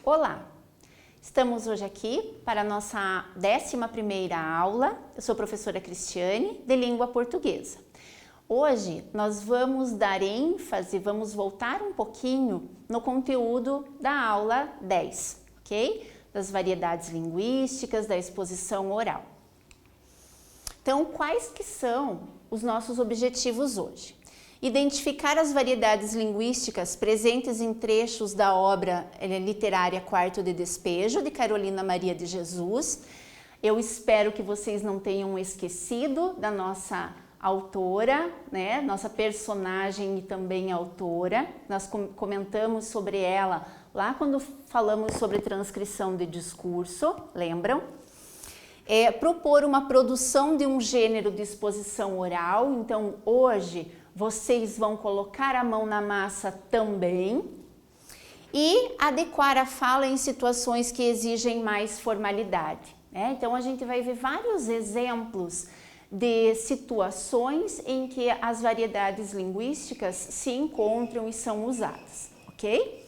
Olá! Estamos hoje aqui para a nossa 11ª aula. Eu sou a professora Cristiane, de língua portuguesa. Hoje nós vamos dar ênfase, vamos voltar um pouquinho no conteúdo da aula 10, ok? Das variedades linguísticas, da exposição oral. Então, quais que são os nossos objetivos hoje? Identificar as variedades linguísticas presentes em trechos da obra literária Quarto de Despejo, de Carolina Maria de Jesus. Eu espero que vocês não tenham esquecido da nossa autora, né? Nossa personagem e também autora. Nós comentamos sobre ela lá quando falamos sobre transcrição de discurso, lembram? Propor uma produção de um gênero de exposição oral. Então, hoje vocês vão colocar a mão na massa também e adequar a fala em situações que exigem mais formalidade, né? Então, a gente vai ver vários exemplos de situações em que as variedades linguísticas se encontram e são usadas, ok?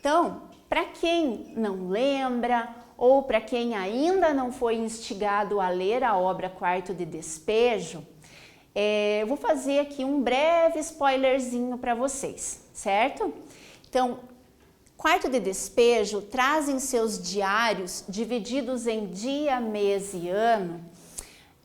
Então, para quem não lembra ou para quem ainda não foi instigado a ler a obra Quarto de Despejo, eu vou fazer aqui um breve spoilerzinho para vocês, certo? Então, Quarto de Despejo traz em seus diários, divididos em dia, mês e ano,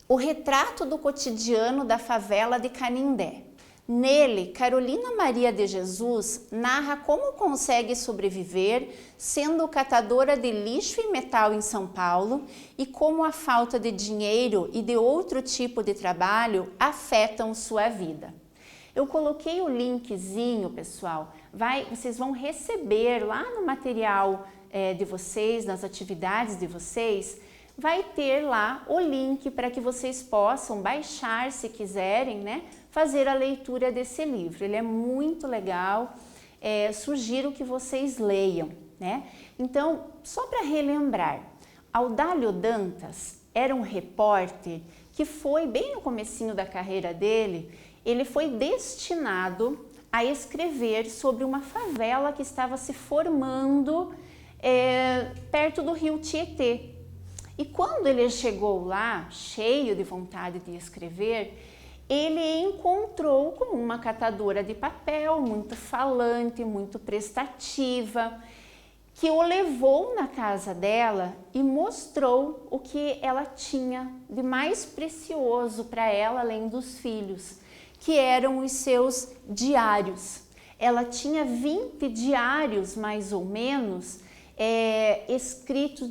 o retrato do cotidiano da favela de Canindé. Nele, Carolina Maria de Jesus narra como consegue sobreviver sendo catadora de lixo e metal em São Paulo e como a falta de dinheiro e de outro tipo de trabalho afetam sua vida. Eu coloquei o linkzinho, pessoal, vocês vão receber lá no material de vocês, nas atividades de vocês, vai ter lá o link para que vocês possam baixar, se quiserem, né? Fazer a leitura desse livro. Ele é muito legal, sugiro que vocês leiam, né? Então, só para relembrar, Audálio Dantas era um repórter que foi, bem no comecinho da carreira dele, ele foi destinado a escrever sobre uma favela que estava se formando perto do rio Tietê. E quando ele chegou lá, cheio de vontade de escrever, ele encontrou com uma catadora de papel, muito falante, muito prestativa, que o levou na casa dela e mostrou o que ela tinha de mais precioso para ela, além dos filhos, que eram os seus diários. Ela tinha 20 diários, mais ou menos, escrito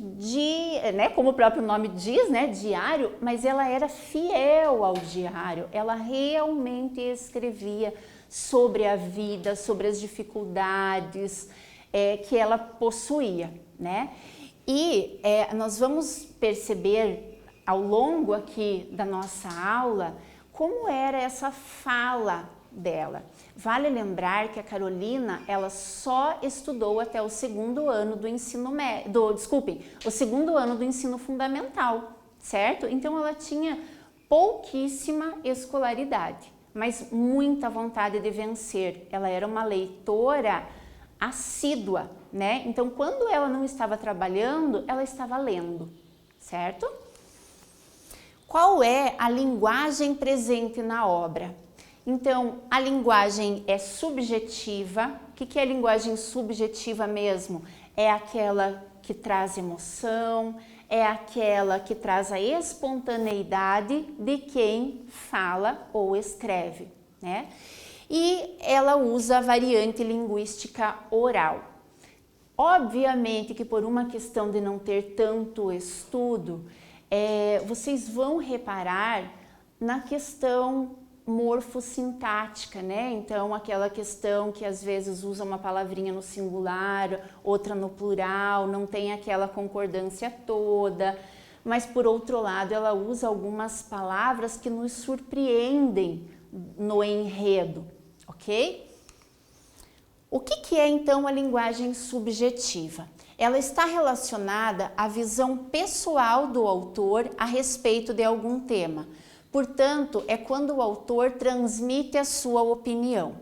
né, como o próprio nome diz, né, diário, mas ela era fiel ao diário, ela realmente escrevia sobre a vida, sobre as dificuldades que ela possuía, né? E nós vamos perceber ao longo aqui da nossa aula como era essa fala dela. Vale lembrar que a Carolina, ela só estudou até o segundo ano do ensino o segundo ano do ensino fundamental, certo? Então ela tinha pouquíssima escolaridade, mas muita vontade de vencer. Ela era uma leitora assídua, né? Então quando ela não estava trabalhando, ela estava lendo, certo? Qual é a linguagem presente na obra? Então, a linguagem é subjetiva. O que é a linguagem subjetiva mesmo? É aquela que traz emoção, é aquela que traz a espontaneidade de quem fala ou escreve, né? E ela usa a variante linguística oral. Obviamente que por uma questão de não ter tanto estudo, vocês vão reparar na questão morfossintática, né? Então, aquela questão que às vezes usa uma palavrinha no singular, outra no plural, não tem aquela concordância toda, mas por outro lado, ela usa algumas palavras que nos surpreendem no enredo, ok? O que é então a linguagem subjetiva? Ela está relacionada à visão pessoal do autor a respeito de algum tema. Portanto, é quando o autor transmite a sua opinião.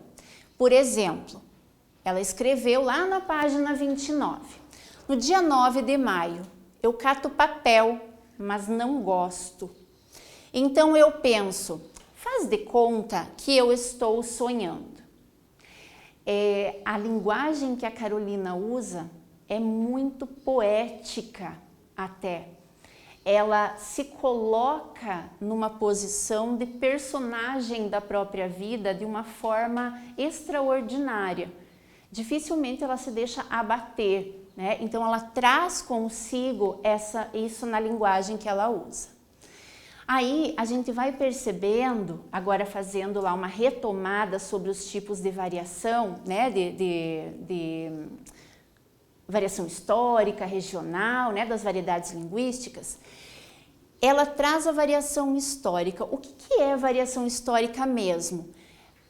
Por exemplo, ela escreveu lá na página 29. No dia 9 de maio, eu cato papel, mas não gosto. Então eu penso, faz de conta que eu estou sonhando. A linguagem que a Carolina usa é muito poética até. Ela se coloca numa posição de personagem da própria vida de uma forma extraordinária. Dificilmente ela se deixa abater, né? Então ela traz consigo isso na linguagem que ela usa. Aí a gente vai percebendo, agora fazendo lá uma retomada sobre os tipos de variação, né? de variação histórica, regional, né? Das variedades linguísticas. Ela traz a variação histórica. O que é variação histórica mesmo?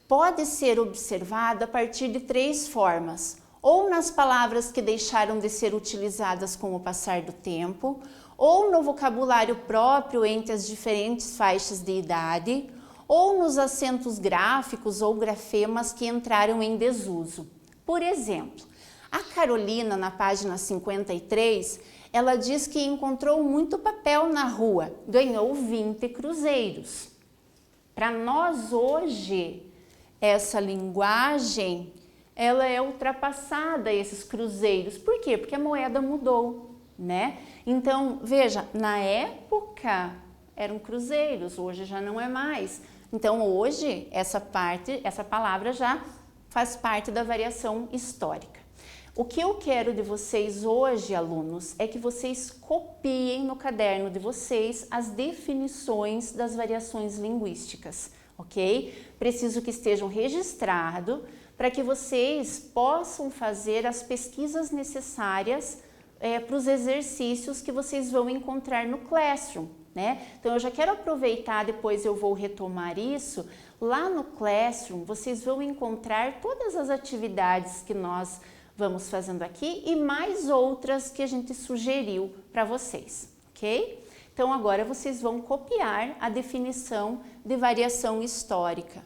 Pode ser observada a partir de 3 formas, ou nas palavras que deixaram de ser utilizadas com o passar do tempo, ou no vocabulário próprio entre as diferentes faixas de idade, ou nos acentos gráficos ou grafemas que entraram em desuso. Por exemplo, a Carolina, na página 53, ela diz que encontrou muito papel na rua, ganhou 20 cruzeiros. Para nós hoje, essa linguagem, ela é ultrapassada, esses cruzeiros. Por quê? Porque a moeda mudou, né? Então, veja, na época eram cruzeiros, hoje já não é mais. Então, hoje, essa palavra já faz parte da variação histórica. O que eu quero de vocês hoje, alunos, é que vocês copiem no caderno de vocês as definições das variações linguísticas, ok? Preciso que estejam registrados para que vocês possam fazer as pesquisas necessárias para os exercícios que vocês vão encontrar no Classroom, né? Então, eu já quero aproveitar, depois eu vou retomar isso. Lá no Classroom, vocês vão encontrar todas as atividades que nós vamos fazendo aqui e mais outras que a gente sugeriu para vocês, ok? Então, agora vocês vão copiar a definição de variação histórica.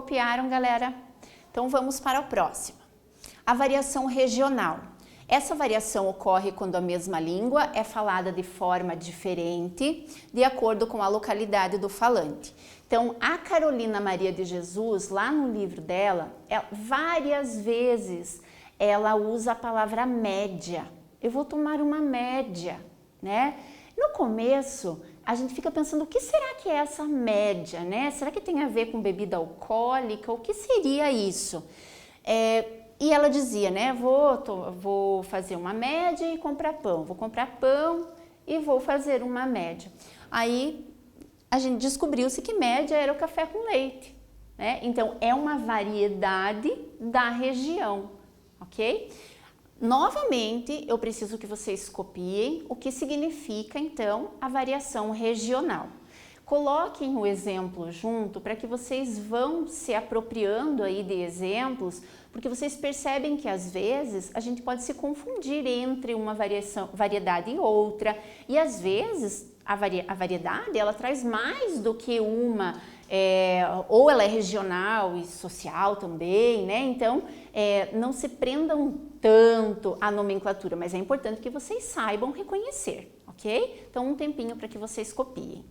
Copiaram, galera? Então vamos para o próximo. A variação regional. Essa variação ocorre quando a mesma língua é falada de forma diferente, de acordo com a localidade do falante. Então, a Carolina Maria de Jesus, lá no livro dela, várias vezes ela usa a palavra média. Eu vou tomar uma média, né? No começo, a gente fica pensando, o que será que é essa média, né? Será que tem a ver com bebida alcoólica? O que seria isso? E ela dizia, né? Vou fazer uma média e comprar pão. Vou comprar pão e vou fazer uma média. Aí a gente descobriu-se que média era o café com leite, né? Então é uma variedade da região, ok? Novamente, eu preciso que vocês copiem o que significa então a variação regional. Coloquem o exemplo junto para que vocês vão se apropriando aí de exemplos, porque vocês percebem que às vezes a gente pode se confundir entre uma variedade e outra, e às vezes a variedade ela traz mais do que uma, ou ela é regional e social também, né? Então não se prendam tanto à nomenclatura, mas é importante que vocês saibam reconhecer, ok? Então um tempinho para que vocês copiem.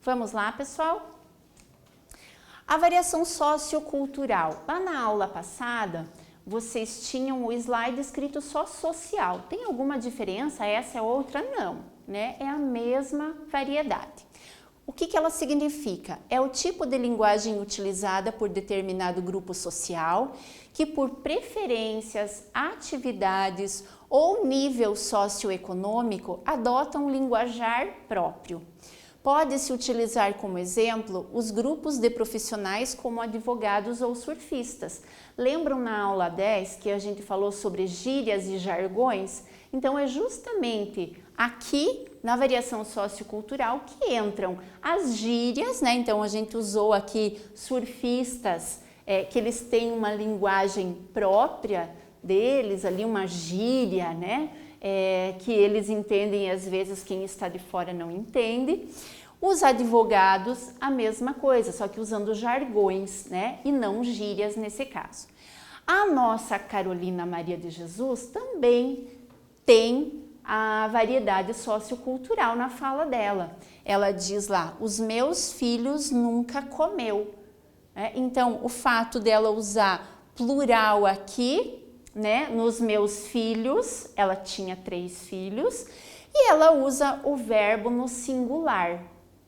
Vamos lá, pessoal? A variação sociocultural. Lá na aula passada, vocês tinham o slide escrito só social. Tem alguma diferença? Essa é outra? Não, né? É a mesma variedade. O que ela significa? É o tipo de linguagem utilizada por determinado grupo social que, por preferências, atividades ou nível socioeconômico, adota um linguajar próprio. Pode-se utilizar como exemplo os grupos de profissionais como advogados ou surfistas. Lembram na aula 10 que a gente falou sobre gírias e jargões? Então é justamente aqui na variação sociocultural que entram as gírias, né? Então a gente usou aqui surfistas, que eles têm uma linguagem própria deles, ali uma gíria, né? Que eles entendem e às vezes quem está de fora não entende. Os advogados, a mesma coisa, só que usando jargões, né? E não gírias nesse caso. A nossa Carolina Maria de Jesus também tem a variedade sociocultural na fala dela. Ela diz lá, os meus filhos nunca comeu. Então, o fato dela usar plural aqui, né, nos meus filhos, ela tinha 3 filhos, e ela usa o verbo no singular,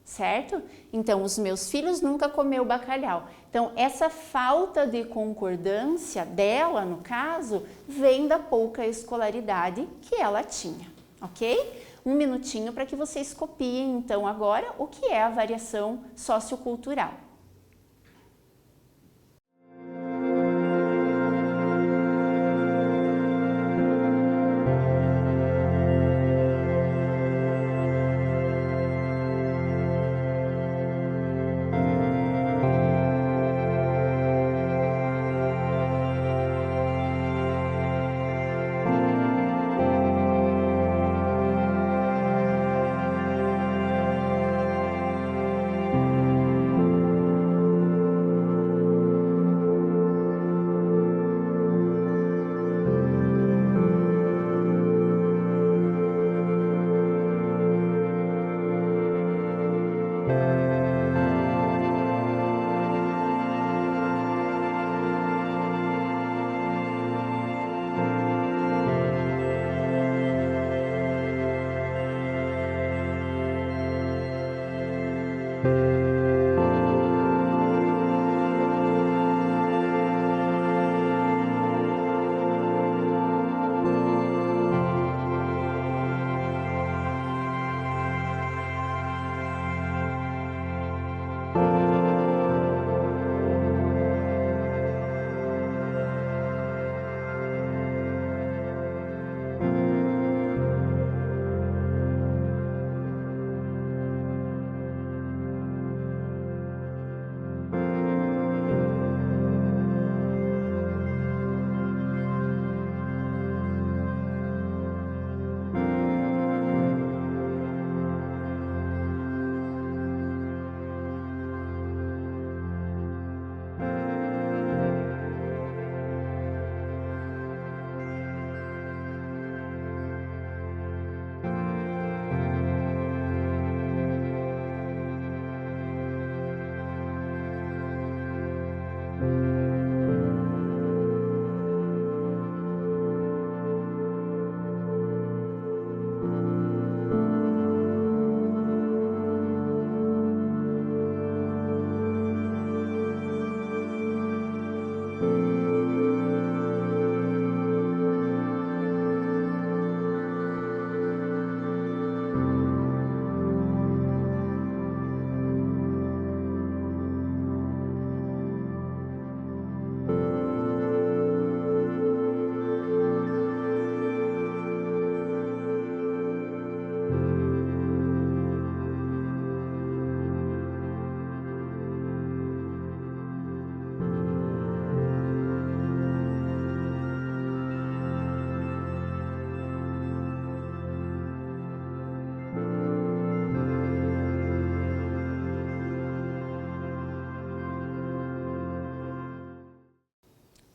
certo? Então, os meus filhos nunca comeu bacalhau. Então, essa falta de concordância dela, no caso, vem da pouca escolaridade que ela tinha, ok? Um minutinho para que vocês copiem, então, agora o que é a variação sociocultural.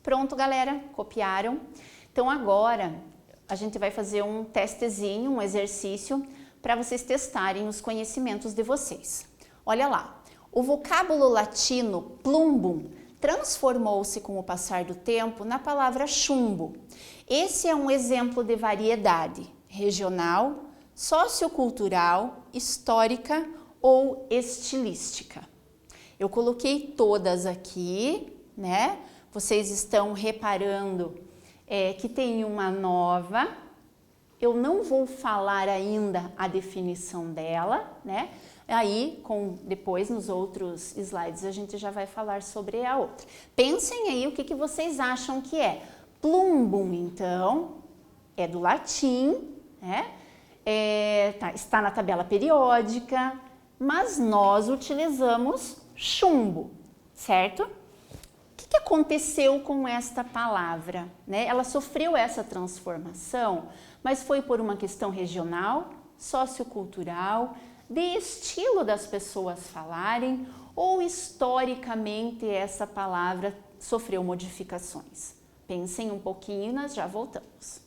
Pronto, galera, copiaram? Então agora a gente vai fazer um testezinho, um exercício para vocês testarem os conhecimentos de vocês. Olha lá, o vocábulo latino plumbum transformou-se com o passar do tempo na palavra chumbo. Esse é um exemplo de variedade regional, sociocultural, histórica ou estilística. Eu coloquei todas aqui, né? Vocês estão reparando que tem uma nova. Eu não vou falar ainda a definição dela, né? Aí, depois nos outros slides, a gente já vai falar sobre a outra. Pensem aí o que vocês acham que é. Plumbum, então, é do latim, né? Está na tabela periódica, mas nós utilizamos chumbo, certo? O que aconteceu com esta palavra, né? Ela sofreu essa transformação, mas foi por uma questão regional, sociocultural, de estilo das pessoas falarem, ou historicamente essa palavra sofreu modificações. Pensem um pouquinho e nós já voltamos.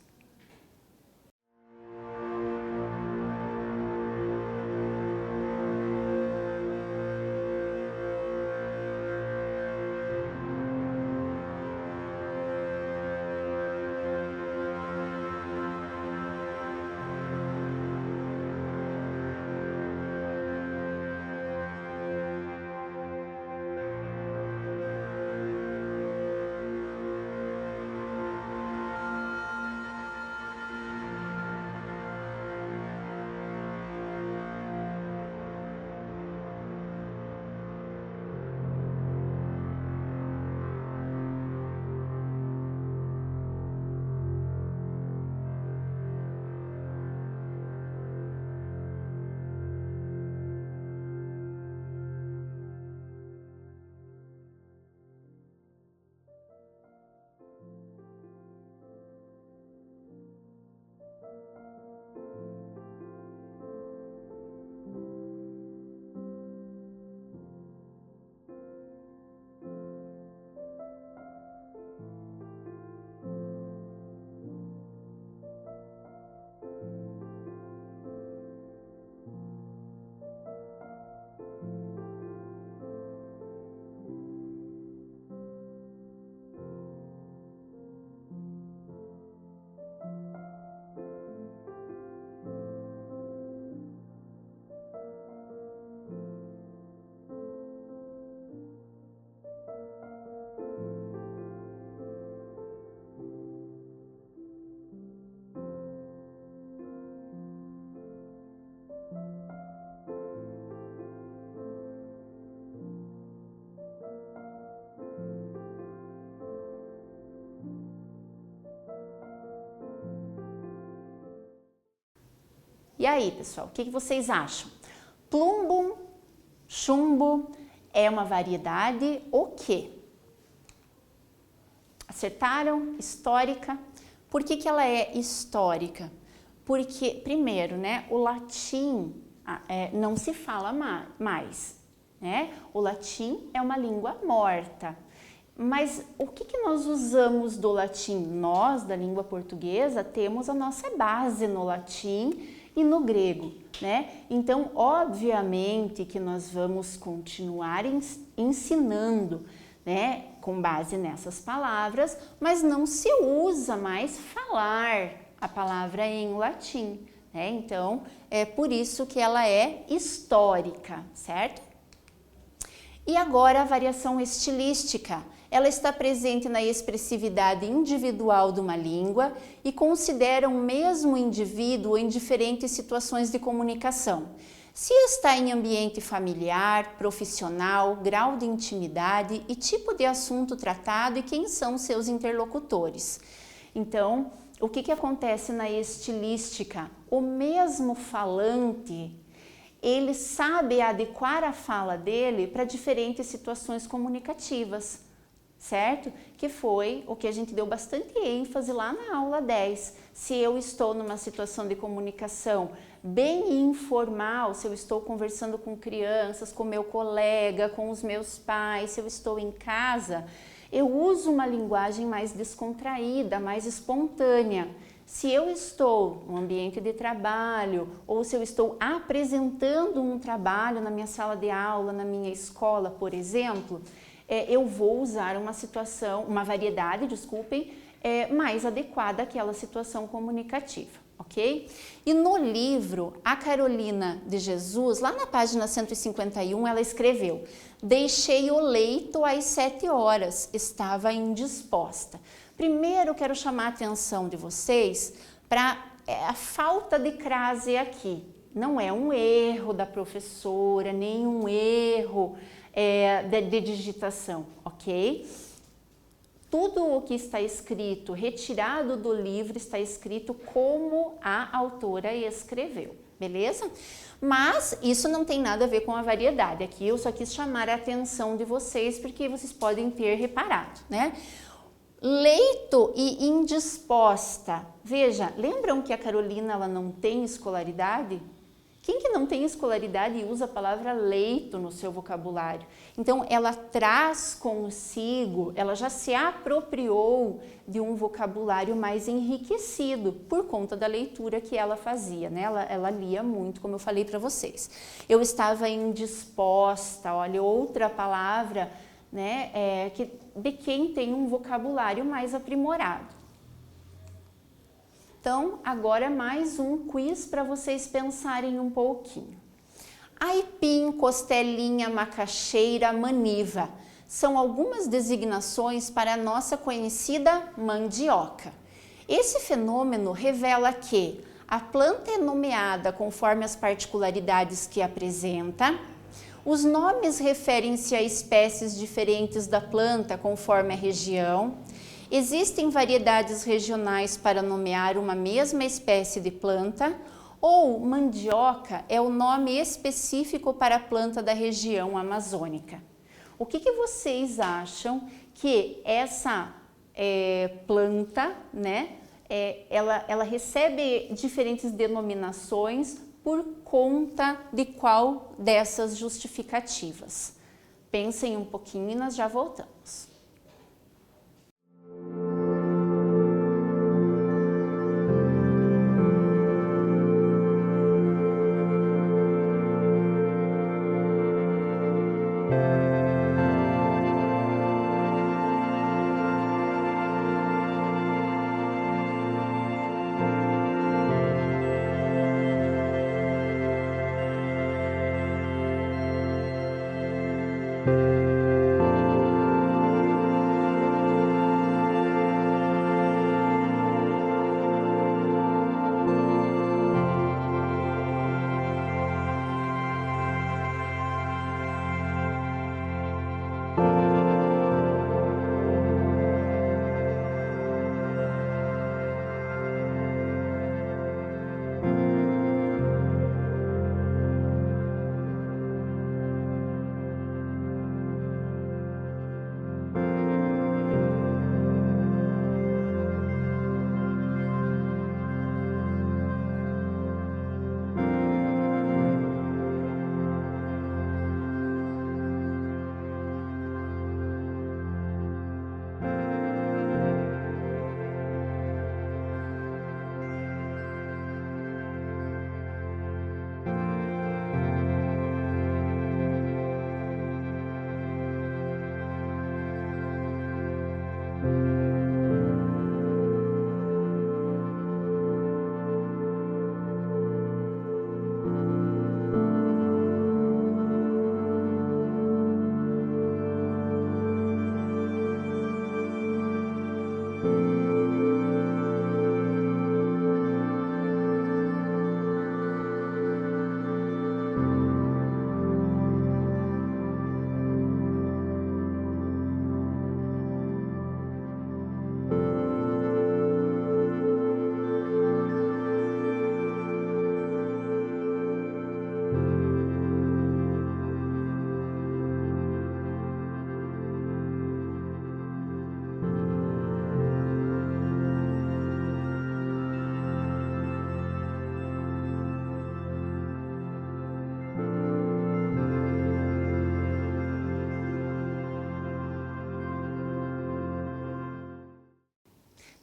E aí, pessoal, o que vocês acham? Plumbum, chumbo, é uma variedade o quê? Acertaram? Histórica. Por que ela é histórica? Porque, primeiro, né, o latim não se fala mais, né? O latim é uma língua morta. Mas o que nós usamos do latim? Nós, da língua portuguesa, temos a nossa base no latim e no grego, né? Então, obviamente que nós vamos continuar ensinando, né, com base nessas palavras, mas não se usa mais falar a palavra em latim, né? Então, é por isso que ela é histórica, certo? E agora a variação estilística. Ela está presente na expressividade individual de uma língua e considera o mesmo indivíduo em diferentes situações de comunicação. Se está em ambiente familiar, profissional, grau de intimidade e tipo de assunto tratado e quem são seus interlocutores. Então, o que acontece na estilística? O mesmo falante, ele sabe adequar a fala dele para diferentes situações comunicativas, certo? Que foi o que a gente deu bastante ênfase lá na aula 10. Se eu estou numa situação de comunicação bem informal, se eu estou conversando com crianças, com meu colega, com os meus pais, se eu estou em casa, eu uso uma linguagem mais descontraída, mais espontânea. Se eu estou no ambiente de trabalho ou se eu estou apresentando um trabalho na minha sala de aula, na minha escola, por exemplo, eu vou usar uma variedade, mais adequada àquela situação comunicativa, ok? E no livro, a Carolina de Jesus, lá na página 151, ela escreveu: deixei o leito às 7 horas, estava indisposta. Primeiro, quero chamar a atenção de vocês para a falta de crase aqui. Não é um erro da professora, nem um erro de digitação, ok? Tudo o que está escrito, retirado do livro, está escrito como a autora escreveu, beleza? Mas isso não tem nada a ver com a variedade. Aqui eu só quis chamar a atenção de vocês, porque vocês podem ter reparado, né? Leito e indisposta. Veja, lembram que a Carolina ela não tem escolaridade? Quem que não tem escolaridade e usa a palavra leito no seu vocabulário? Então, ela traz consigo, ela já se apropriou de um vocabulário mais enriquecido por conta da leitura que ela fazia, né? Ela lia muito, como eu falei para vocês. Eu estava indisposta, olha, outra palavra, né, de quem tem um vocabulário mais aprimorado. Então, agora mais um quiz para vocês pensarem um pouquinho. Aipim, costelinha, macaxeira, maniva são algumas designações para a nossa conhecida mandioca. Esse fenômeno revela que a planta é nomeada conforme as particularidades que apresenta, os nomes referem-se a espécies diferentes da planta conforme a região. Existem variedades regionais para nomear uma mesma espécie de planta, ou mandioca é o nome específico para a planta da região amazônica. O que vocês acham que essa planta, né, ela recebe diferentes denominações por conta de qual dessas justificativas? Pensem um pouquinho e nós já voltamos.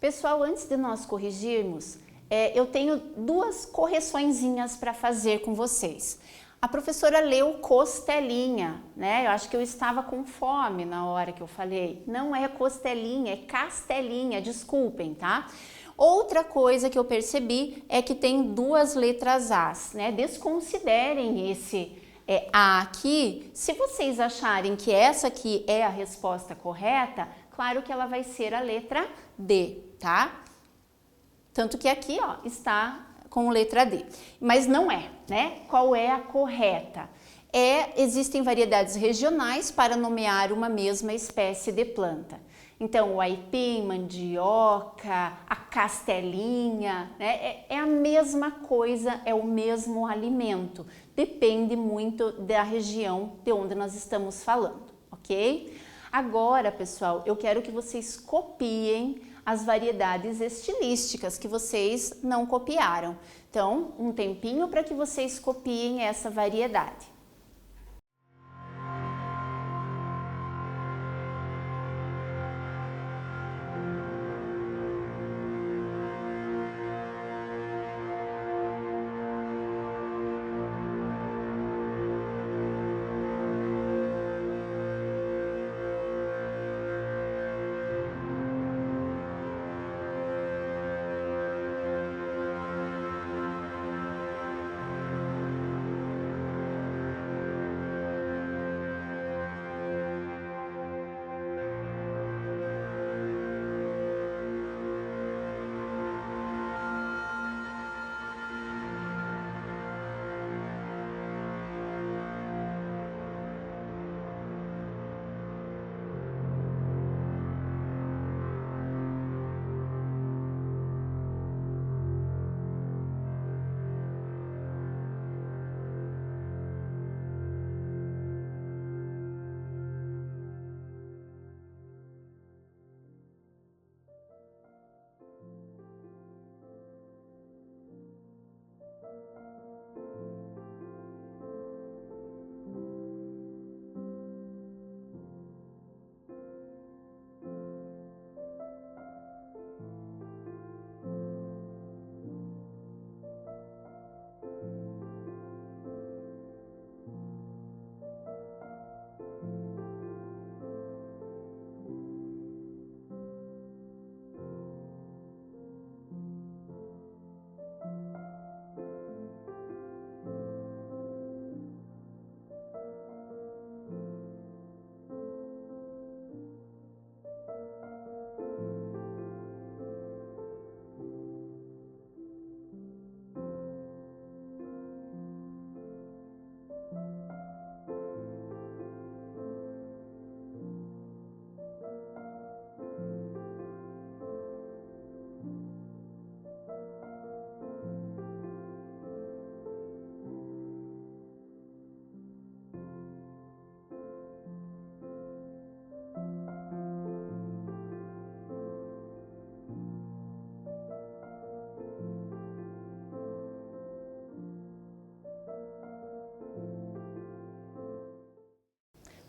Pessoal, antes de nós corrigirmos, eu tenho duas correçõezinhas para fazer com vocês. A professora leu costelinha, né? Eu acho que eu estava com fome na hora que eu falei. Não é costelinha, é castelinha, desculpem, tá? Outra coisa que eu percebi é que tem duas letras As, né? Desconsiderem esse A aqui. Se vocês acharem que essa aqui é a resposta correta, claro que ela vai ser a letra D, tá? Tanto que aqui, ó, está com letra D. Mas não é, né? Qual é a correta? Existem variedades regionais para nomear uma mesma espécie de planta. Então, o aipim, mandioca, a castelinha, né? É a mesma coisa, é o mesmo alimento. Depende muito da região de onde nós estamos falando, ok? Agora, pessoal, eu quero que vocês copiem as variedades estilísticas que vocês não copiaram. Então, um tempinho para que vocês copiem essa variedade.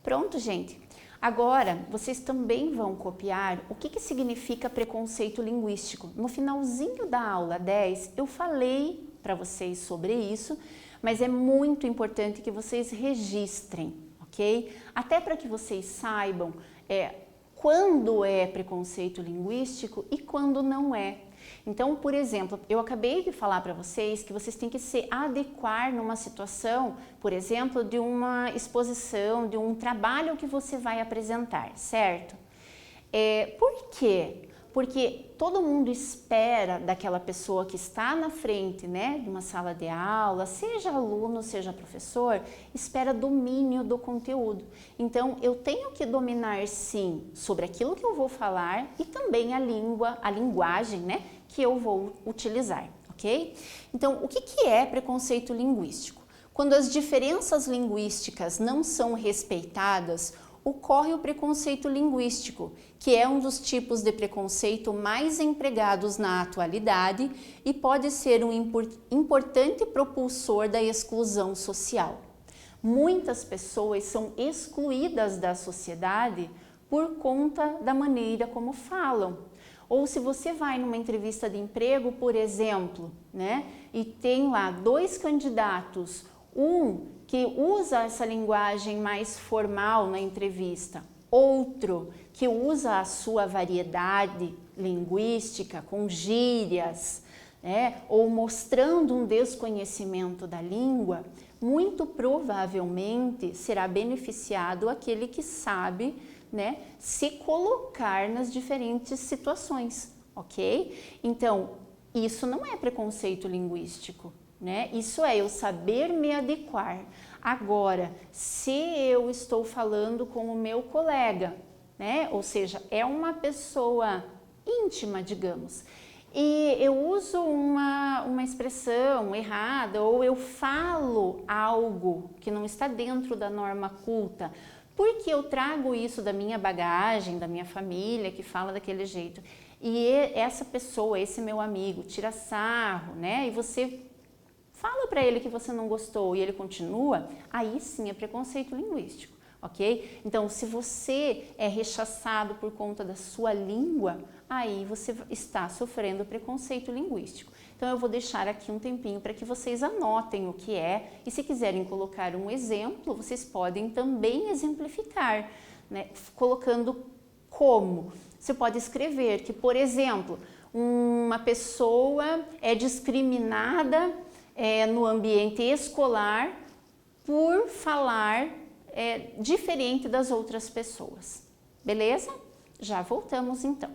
Pronto, gente. Agora, vocês também vão copiar o que significa preconceito linguístico. No finalzinho da aula 10, eu falei para vocês sobre isso, mas é muito importante que vocês registrem, ok? Até para que vocês saibam quando é preconceito linguístico e quando não é. Então, por exemplo, eu acabei de falar para vocês que vocês têm que se adequar numa situação, por exemplo, de uma exposição, de um trabalho que você vai apresentar, certo? Por quê? Porque todo mundo espera daquela pessoa que está na frente, né, de uma sala de aula, seja aluno, seja professor, espera domínio do conteúdo. Então, eu tenho que dominar, sim, sobre aquilo que eu vou falar e também a linguagem, né, que eu vou utilizar, ok? Então, o que é preconceito linguístico? Quando as diferenças linguísticas não são respeitadas, ocorre o preconceito linguístico, que é um dos tipos de preconceito mais empregados na atualidade e pode ser um importante propulsor da exclusão social. Muitas pessoas são excluídas da sociedade por conta da maneira como falam. Ou se você vai numa entrevista de emprego, por exemplo, né, e tem lá 2 candidatos, um que usa essa linguagem mais formal na entrevista, outro que usa a sua variedade linguística com gírias, né, ou mostrando um desconhecimento da língua, muito provavelmente será beneficiado aquele que sabe, né, se colocar nas diferentes situações, ok? Então, isso não é preconceito linguístico, né? Isso é eu saber me adequar. Agora, se eu estou falando com o meu colega, né, ou seja, é uma pessoa íntima, digamos, e eu uso uma expressão errada ou eu falo algo que não está dentro da norma culta, porque eu trago isso da minha bagagem, da minha família que fala daquele jeito, e essa pessoa, esse meu amigo, tira sarro, né? E você fala para ele que você não gostou e ele continua, aí sim é preconceito linguístico, ok? Então, se você é rechaçado por conta da sua língua, aí você está sofrendo preconceito linguístico. Então, eu vou deixar aqui um tempinho para que vocês anotem o que é e se quiserem colocar um exemplo, vocês podem também exemplificar, né? Colocando como. Você pode escrever que, por exemplo, uma pessoa é discriminada no ambiente escolar por falar diferente das outras pessoas. Beleza? Já voltamos então.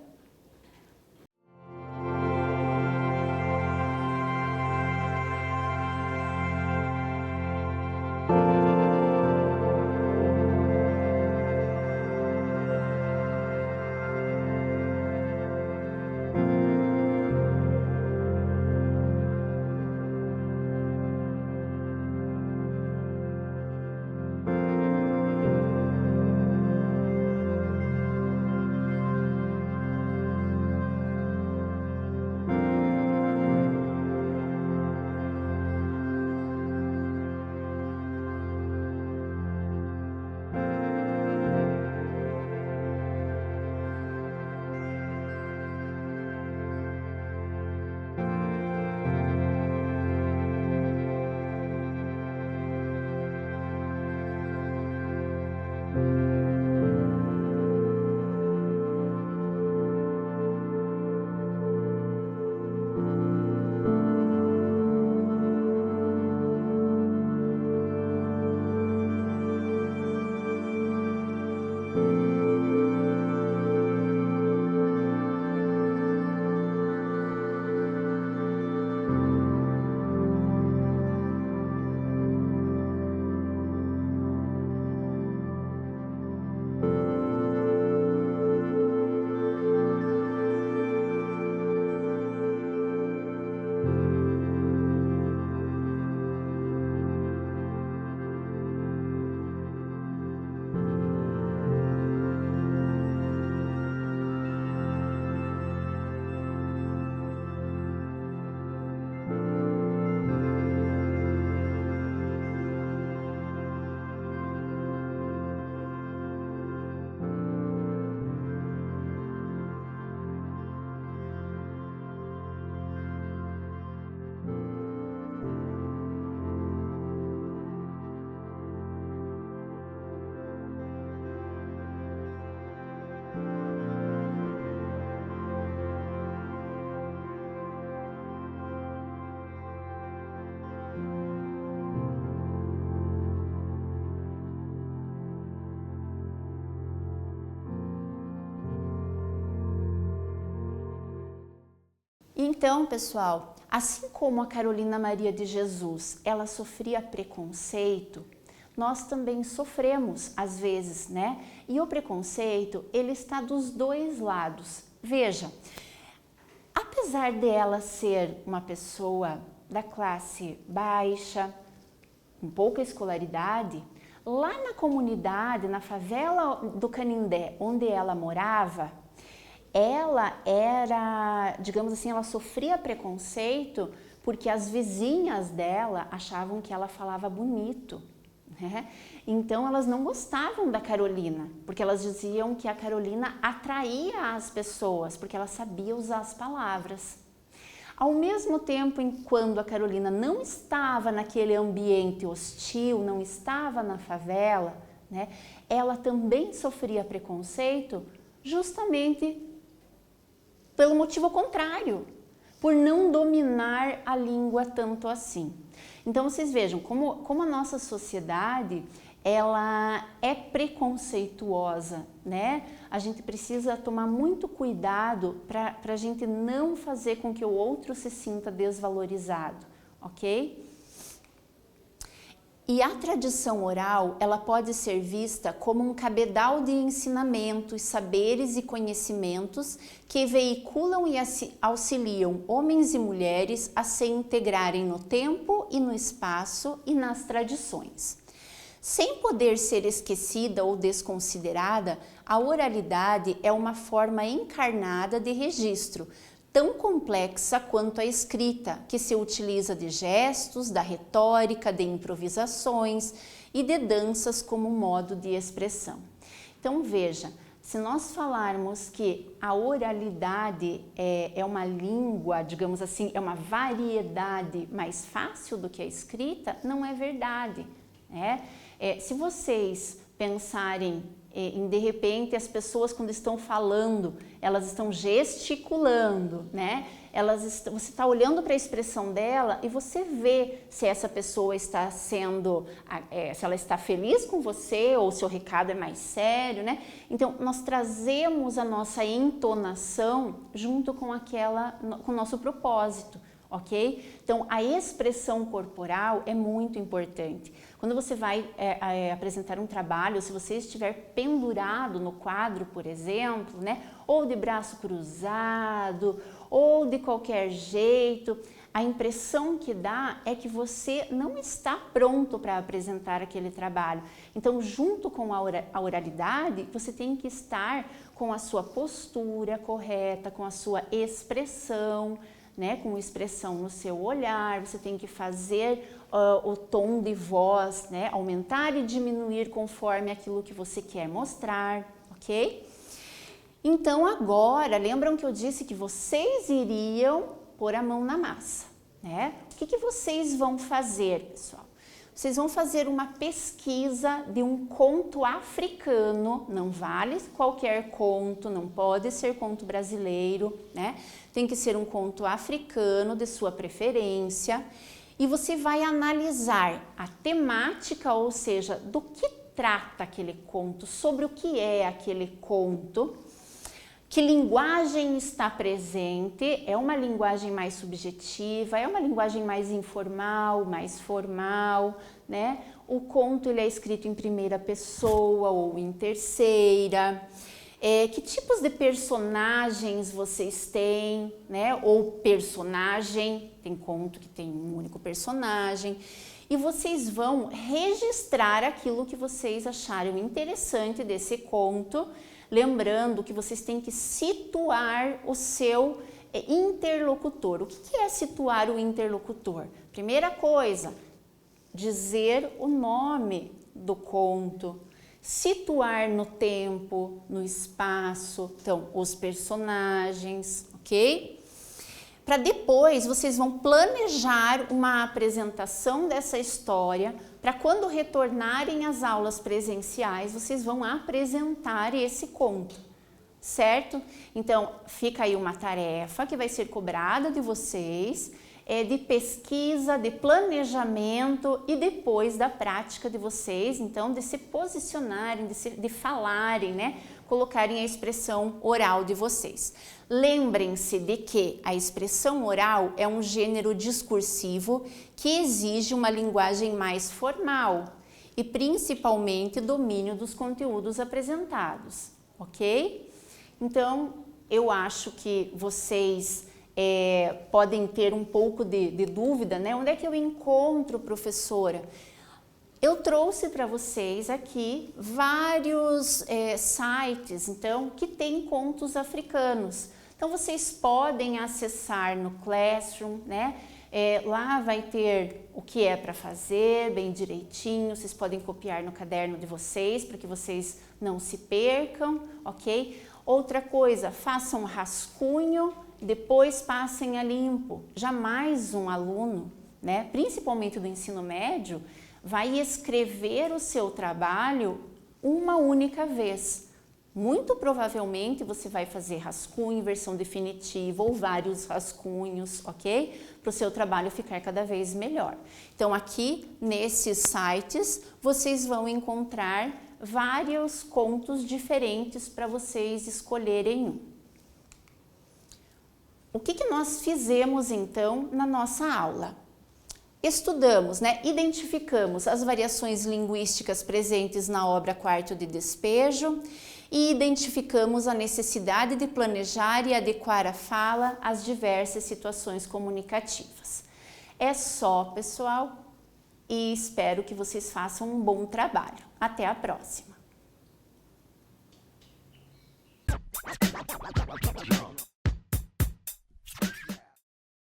Então, pessoal, assim como a Carolina Maria de Jesus, ela sofria preconceito, nós também sofremos às vezes, né? E o preconceito, ele está dos dois lados. Veja, apesar dela ser uma pessoa da classe baixa, com pouca escolaridade, lá na comunidade, na favela do Canindé, onde ela morava, ela era, digamos assim, ela sofria preconceito porque as vizinhas dela achavam que ela falava bonito, né? Então elas não gostavam da Carolina, porque elas diziam que a Carolina atraía as pessoas, porque ela sabia usar as palavras. Ao mesmo tempo, enquanto a Carolina não estava naquele ambiente hostil, não estava na favela, né, ela também sofria preconceito justamente pelo motivo contrário, por não dominar a língua tanto assim. Então vocês vejam como a nossa sociedade ela é preconceituosa, né? A gente precisa tomar muito cuidado para a gente não fazer com que o outro se sinta desvalorizado, ok? E a tradição oral, ela pode ser vista como um cabedal de ensinamentos, saberes e conhecimentos que veiculam e auxiliam homens e mulheres a se integrarem no tempo e no espaço e nas tradições. Sem poder ser esquecida ou desconsiderada, a oralidade é uma forma encarnada de registro, tão complexa quanto a escrita, que se utiliza de gestos, da retórica, de improvisações e de danças como modo de expressão. Então veja, se nós falarmos que a oralidade é uma língua, digamos assim, é uma variedade mais fácil do que a escrita, não é verdade, né? Se vocês pensarem em, de repente, as pessoas quando estão falando, elas estão gesticulando, né? Você está olhando para a expressão dela e você vê se essa pessoa está sendo, se ela está feliz com você ou se o recado é mais sério, né? Então, nós trazemos a nossa entonação junto com com o nosso propósito. Ok? Então, a expressão corporal é muito importante. Quando você vai apresentar um trabalho, se você estiver pendurado no quadro, por exemplo, né? Ou de braço cruzado, ou de qualquer jeito, a impressão que dá é que você não está pronto para apresentar aquele trabalho. Então, junto com a oralidade, você tem que estar com a sua postura correta, com a sua expressão, né, com expressão no seu olhar, você tem que fazer o tom de voz, né, aumentar e diminuir conforme aquilo que você quer mostrar, ok? Então agora, lembram que eu disse que vocês iriam pôr a mão na massa, né? O que vocês vão fazer, pessoal? Vocês vão fazer uma pesquisa de um conto africano, não vale qualquer conto, não pode ser conto brasileiro, né? Tem que ser um conto africano de sua preferência e você vai analisar a temática, ou seja, do que trata aquele conto, sobre o que é aquele conto, que linguagem está presente, é uma linguagem mais subjetiva, é uma linguagem mais informal, mais formal, né? O conto ele é escrito em primeira pessoa ou em terceira. Que tipos de personagens vocês têm, né? Ou personagem, tem conto que tem um único personagem. E vocês vão registrar aquilo que vocês acharam interessante desse conto, lembrando que vocês têm que situar o seu interlocutor. O que é situar o interlocutor? Primeira coisa, dizer o nome do conto, situar no tempo, no espaço, então os personagens, ok? Para depois vocês vão planejar uma apresentação dessa história, para quando retornarem às aulas presenciais, vocês vão apresentar esse conto, certo? Então, fica aí uma tarefa que vai ser cobrada de vocês, de pesquisa, de planejamento e depois da prática de vocês, então, de se posicionarem, de falarem, né? Colocarem a expressão oral de vocês. Lembrem-se de que a expressão oral é um gênero discursivo que exige uma linguagem mais formal e principalmente domínio dos conteúdos apresentados, ok? Então, eu acho que vocês podem ter um pouco de dúvida, né? Onde é que eu encontro, professora? Eu trouxe para vocês aqui vários sites, então, que tem contos africanos. Então, vocês podem acessar no Classroom, né? Lá vai ter o que é para fazer, bem direitinho, vocês podem copiar no caderno de vocês, para que vocês não se percam, ok? Outra coisa, façam um rascunho, depois passem a limpo. Jamais um aluno, né, principalmente do ensino médio, vai escrever o seu trabalho uma única vez. Muito provavelmente você vai fazer rascunho, versão definitiva ou vários rascunhos, ok? Para o seu trabalho ficar cada vez melhor. Então aqui nesses sites vocês vão encontrar vários contos diferentes para vocês escolherem um. O que nós fizemos então na nossa aula? Estudamos, né? Identificamos as variações linguísticas presentes na obra Quarto de Despejo e identificamos a necessidade de planejar e adequar a fala às diversas situações comunicativas. É só, pessoal, e espero que vocês façam um bom trabalho. Até a próxima!